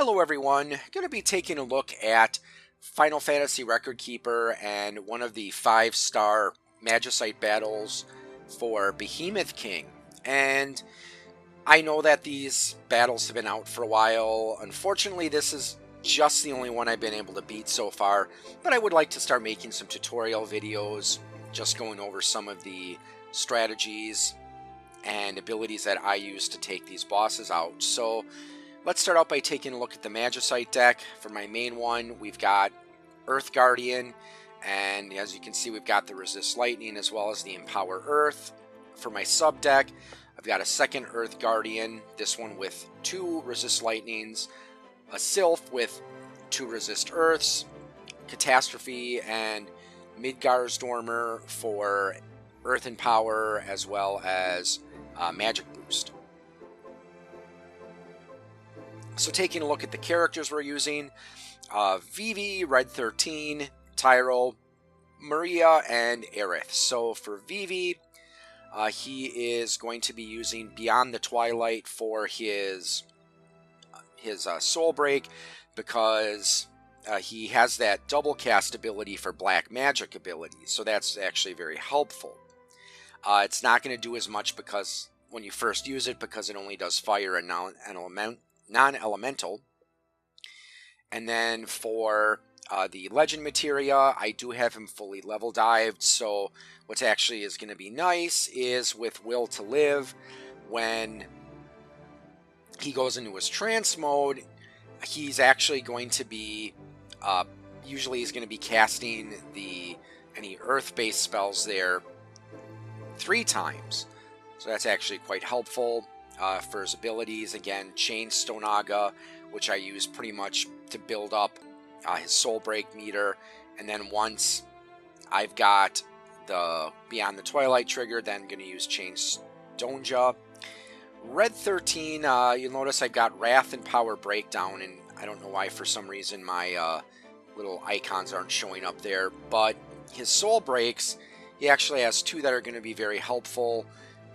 Hello everyone, going to be taking a look at Final Fantasy Record Keeper and one of the 5-star Magicite battles for Behemoth King. And I know that these battles have been out for a while. Unfortunately, this is just the only one I've been able to beat so far, but I would like to start making some tutorial videos, just going over some of the strategies and abilities that I use to take these bosses out. So let's start out by taking a look at the Magicite deck. For my main one, we've got Earth Guardian, and as you can see, we've got the Resist Lightning as well as the Empower Earth. For my sub deck, I've got a second Earth Guardian, this one with 2 Resist Lightnings, a Sylph with 2 Resist Earths, Catastrophe, and Midgar's Dormer for Earth and Power as well as Magic Boost. So taking a look at the characters we're using, Vivi, Red 13, Tyro, Maria, and Aerith. So for Vivi, he is going to be using Beyond the Twilight for his Soul Break, because he has that double cast ability for black magic abilities, so that's actually very helpful. It's not going to do as much because when you first use it, because it only does fire and non-elemental. And then for the legend materia, I do have him fully level dived, so what's actually is going to be nice is with Will to Live, when he goes into his trance mode, he's actually going to be usually he's going to be casting any earth-based spells there 3 times, so that's actually quite helpful. For his abilities, again, Chain Stonaga, which I use pretty much to build up his Soul Break meter, and then once I've got the Beyond the Twilight trigger, then I'm going to use Chain Stoneja. Red 13, you'll notice I've got Wrath and Power Breakdown, and I don't know why for some reason my little icons aren't showing up there, but his Soul Breaks, he actually has 2 that are going to be very helpful.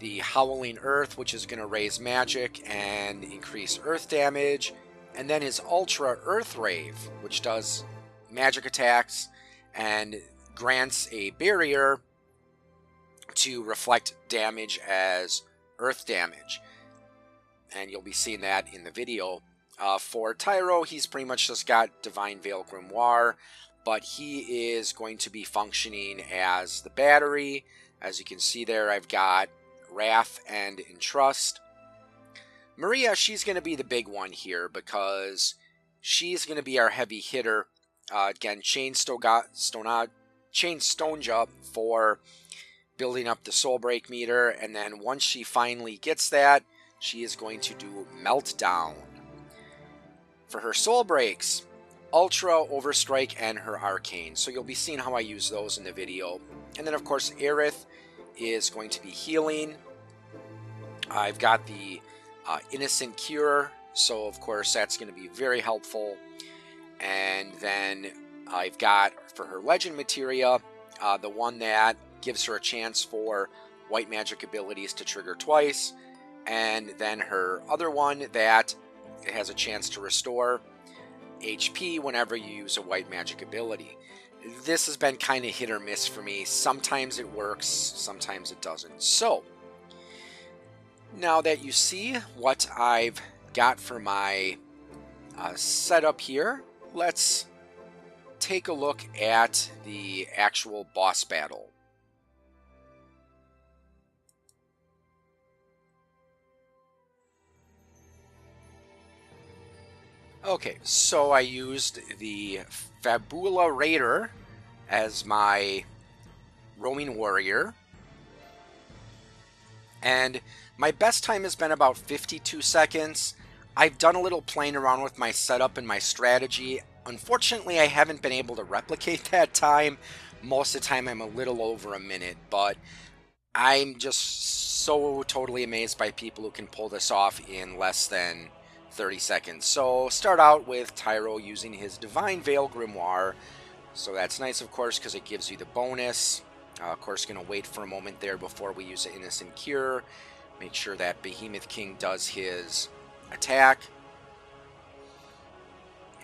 The Howling Earth, which is going to raise magic and increase earth damage, and then his Ultra Earth Rave, which does magic attacks and grants a barrier to reflect damage as earth damage, and you'll be seeing that in the video. For Tyro, he's pretty much just got Divine Veil Grimoire, but he is going to be functioning as the battery. As you can see there, I've got Wrath and Entrust. Maria, she's going to be the big one here because she's going to be our heavy hitter. Again, Chain Stoneja for building up the Soul Break meter, and then once she finally gets that, she is going to do Meltdown. For her Soul Breaks, Ultra, Overstrike, and her Arcane. So you'll be seeing how I use those in the video. And then of course Aerith is going to be healing. I've got the Innocent Cure, so of course that's going to be very helpful. And then I've got, for her Legend Materia, the one that gives her a chance for white magic abilities to trigger twice, and then her other one that has a chance to restore HP whenever you use a white magic ability. This has been kind of hit or miss for me. Sometimes it works, sometimes it doesn't. So, now that you see what I've got for my setup here, let's take a look at the actual boss battle. Okay, so I used the Fabula Raider as my roaming warrior, and my best time has been about 52 seconds. I've done a little playing around with my setup and my strategy. Unfortunately, I haven't been able to replicate that time. Most of the time I'm a little over a minute, but I'm just so totally amazed by people who can pull this off in less than 30 seconds. So start out with Tyro using his Divine Veil Grimoire. So that's nice, of course, because it gives you the bonus. Of course, going to wait for a moment there before we use the Innocent Cure. Make sure that Behemoth King does his attack.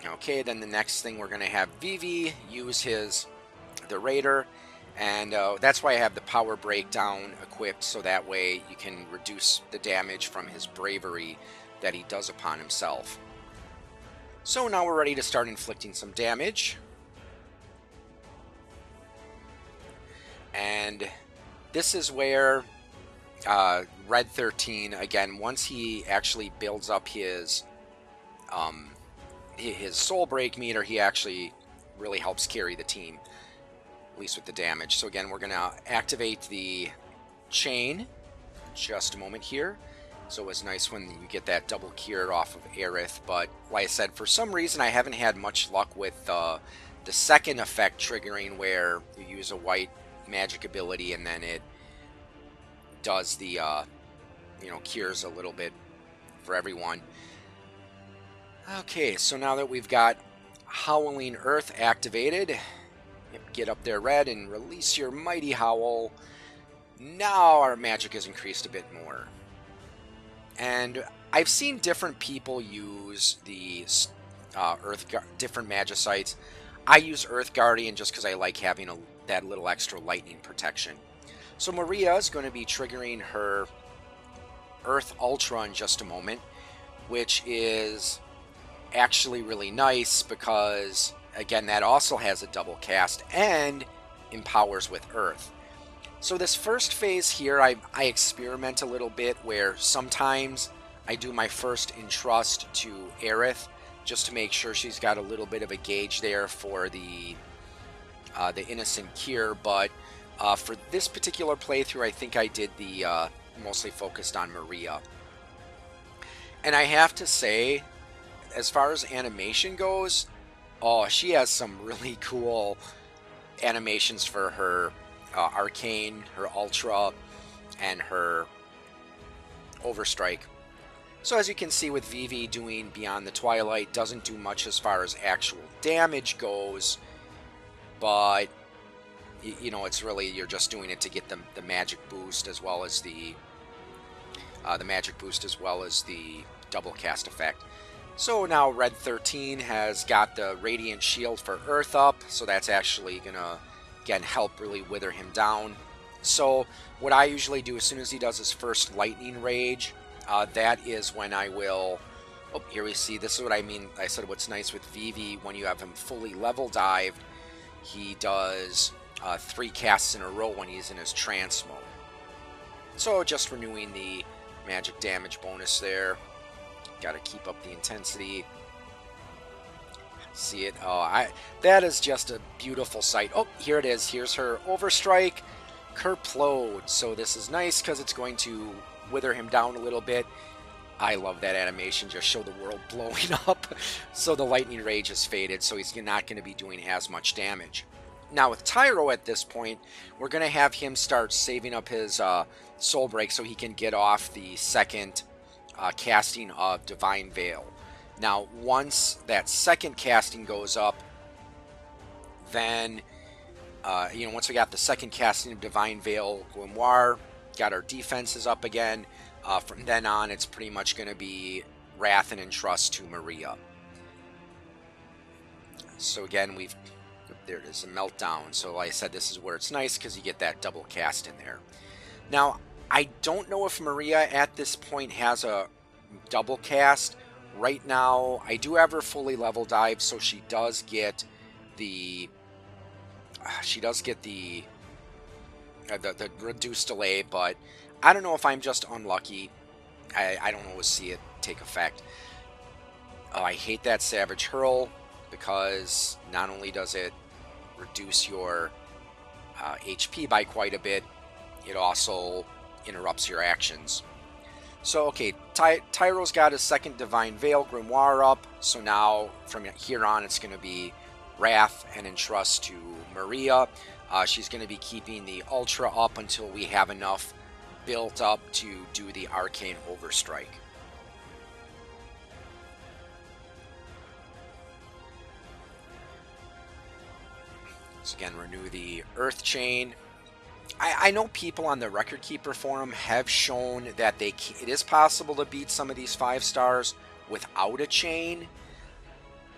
Okay, then the next thing we're going to have Vivi use the Raider, and that's why I have the power breakdown equipped, so that way you can reduce the damage from his bravery that he does upon himself. So now we're ready to start inflicting some damage. And this is where Red 13, again, once he actually builds up his soul break meter, he actually really helps carry the team, at least with the damage. So again, we're going to activate the chain just a moment here. So it was nice when you get that double cure off of Aerith, but like I said, for some reason I haven't had much luck with the second effect triggering, where you use a white magic ability and then it does the cures a little bit for everyone. Okay, so now that we've got Howling Earth activated, get up there, Red, and release your Mighty Howl. Now our magic is increased a bit more. And I've seen different people use the different Magicites. I use Earth Guardian just because I like having that little extra lightning protection. So Maria is going to be triggering her Earth Ultra in just a moment, which is actually really nice because, again, that also has a double cast and empowers with Earth. So this first phase here, I experiment a little bit, where sometimes I do my first Entrust to Aerith just to make sure she's got a little bit of a gauge there for the Innocent Cure. But for this particular playthrough, I think I did the mostly focused on Maria. And I have to say, as far as animation goes, oh, she has some really cool animations for her Arcane, her Ultra, and her Overstrike. So as you can see with Vivi doing Beyond the Twilight, doesn't do much as far as actual damage goes, but it's really, you're just doing it to get the magic boost as well as the double cast effect. So now Red 13 has got the Radiant Shield for Earth up, so that's actually gonna, again, help really wither him down. So what I usually do as soon as he does his first Lightning Rage, that is when I will... Oh, here we see, this is what I mean. I said what's nice with Vivi, when you have him fully level dived, he does 3 casts in a row when he's in his trance mode. So just renewing the magic damage bonus there. Got to keep up the intensity. See it? Oh, that is just a beautiful sight. Oh, here it is. Here's her Overstrike, Kerplode. So this is nice because it's going to wither him down a little bit. I love that animation. Just show the world blowing up. So the Lightning Rage is faded, so he's not going to be doing as much damage. Now with Tyro at this point, we're going to have him start saving up his Soul Break so he can get off the second casting of Divine Veil. Now, once that second casting goes up, then, once we got the second casting of Divine Veil Grimoire, got our defenses up again, from then on, it's pretty much going to be Wrath and Entrust to Maria. So again, there it is, a Meltdown. So like I said, this is where it's nice because you get that double cast in there. Now, I don't know if Maria at this point has a double cast. Right now, I do have her fully level dive, so she does get the reduced delay, but I don't know if I'm just unlucky. I don't always see it take effect. Oh, I hate that Savage Hurl, because not only does it reduce your HP by quite a bit, it also interrupts your actions. So, okay, Tyro's got his second Divine Veil Grimoire up, so now from here on it's going to be Wrath and Entrust to Maria. She's going to be keeping the Ultra up until we have enough built up to do the Arcane Overstrike. So again, renew the Earth Chain. I know people on the Record Keeper forum have shown that it is possible to beat some of these 5 stars without a chain.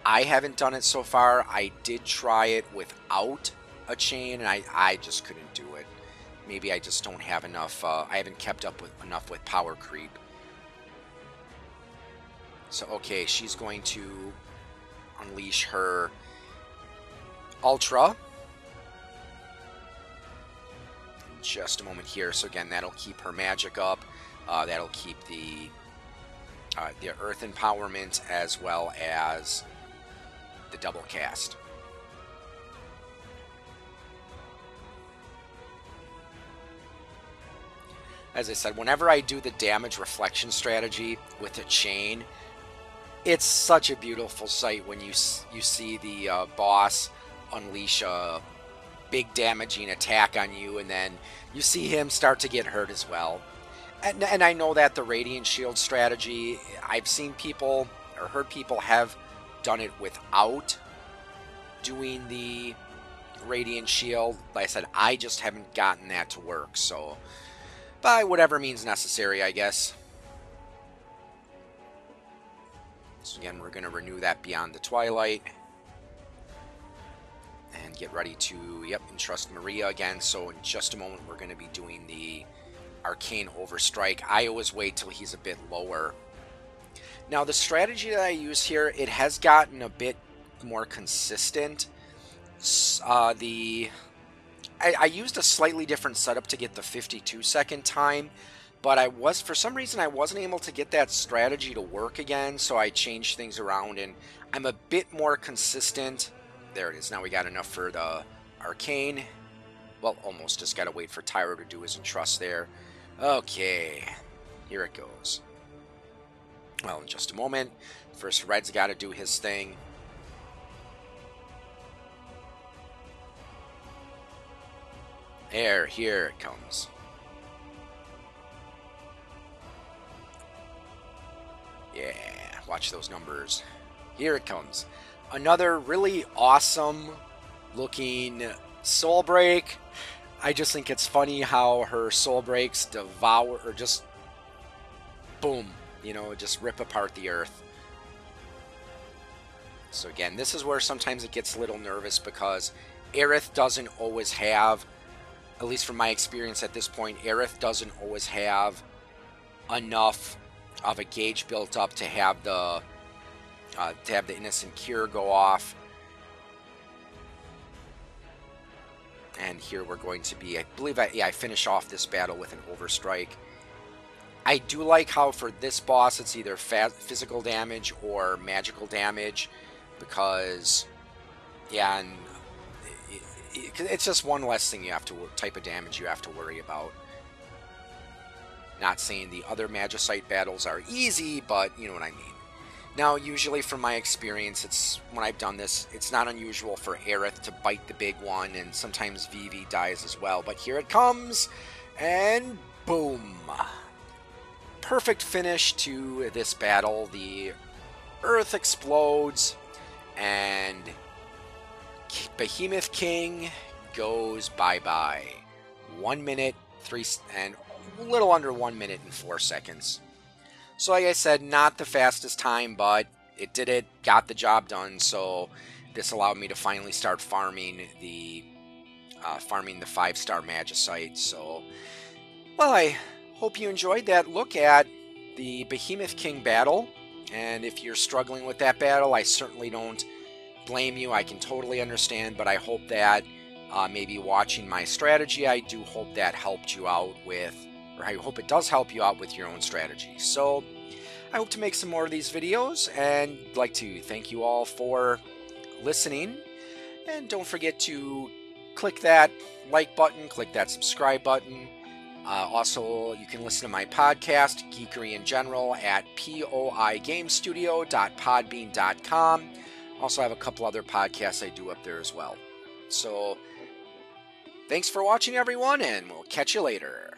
I haven't done it so far. I did try it without a chain, and I just couldn't do it. Maybe I just don't have enough. I haven't kept up with enough with power creep. So, okay, she's going to unleash her Ultra. In just a moment here. So again, that'll keep her magic up. That'll keep the Earth Empowerment as well as the double cast. As I said, whenever I do the damage reflection strategy with a chain, it's such a beautiful sight when you see the boss unleash a big damaging attack on you, and then you see him start to get hurt as well. And I know that the Radiant Shield strategy, I've seen people or heard people have done it without doing the Radiant Shield. Like I said, I just haven't gotten that to work, so by whatever means necessary, I guess. So again, we're going to renew that Beyond the Twilight. And get ready to, entrust Maria again. So in just a moment, we're going to be doing the Arcane Overstrike. I always wait till he's a bit lower. Now, the strategy that I use here, it has gotten a bit more consistent. I used a slightly different setup to get the 52-second time, but for some reason, I wasn't able to get that strategy to work again, so I changed things around, and I'm a bit more consistent. There it is. Now we got enough for the Arcane. Well, almost. Just got to wait for Tyro to do his entrust there. Okay, here it goes. Well, in just a moment. First, Red's got to do his thing. Here it comes. Yeah, watch those numbers. Here it comes. Another really awesome looking Soul Break. I just think it's funny how her Soul Breaks devour, or just boom, just rip apart the earth. So again, this is where sometimes it gets a little nervous because Aerith doesn't always have, at least from my experience at this point, Aerith doesn't always have enough of a gauge built up to have the Innocent Cure go off. And here we're going to be, I believe, I finish off this battle with an Overstrike. I do like how for this boss it's either physical damage or magical damage, because, yeah, and it's just one less thing type of damage you have to worry about. Not saying the other Magicite battles are easy, but you know what I mean. Now, usually from my experience, when I've done this, it's not unusual for Aerith to bite the big one, and sometimes Vivi dies as well. But here it comes, and boom. Perfect finish to this battle. The earth explodes, and Behemoth King goes bye-bye. 1 minute, and a little under 1 minute and 4 seconds. So like I said, not the fastest time, but it did it, got the job done, so this allowed me to finally start farming the 5-star Magicite. So, well, I hope you enjoyed that look at the Behemoth King battle, and if you're struggling with that battle, I certainly don't blame you. I can totally understand, but I hope that maybe watching my strategy, I do hope that helped you out with, or I hope it does help you out with your own strategy. So I hope to make some more of these videos, and I'd like to thank you all for listening. And don't forget to click that like button, click that subscribe button. Also, you can listen to my podcast, Geekery in General, at poigamestudio.podbean.com. Also, I have a couple other podcasts I do up there as well. So, thanks for watching, everyone, and we'll catch you later.